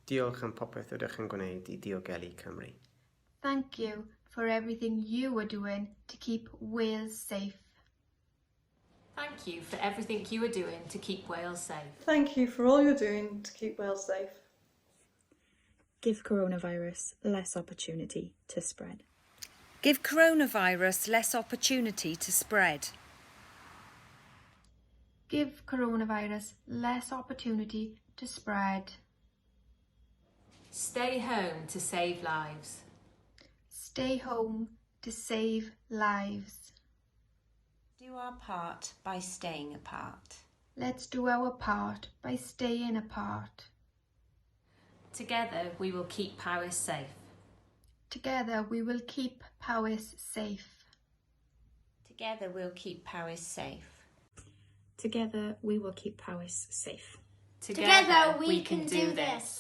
Diolch am popeth rydych yn gwneud I Ddiogelu Cymru. Thank you for everything you are doing to keep Wales safe. Thank you for everything you are doing to keep Wales safe. Thank you for all you're doing to keep Wales safe. Give coronavirus less opportunity to spread. Give coronavirus less opportunity to spread. Give coronavirus less opportunity to spread. Stay home to save lives. Stay home to save lives. Do our part by staying apart. Let's do our part by staying apart. Together we will keep Powys safe. Together we will keep Powys safe. Together we'll keep Powys safe. Together we will keep Powys safe. Together we can do this.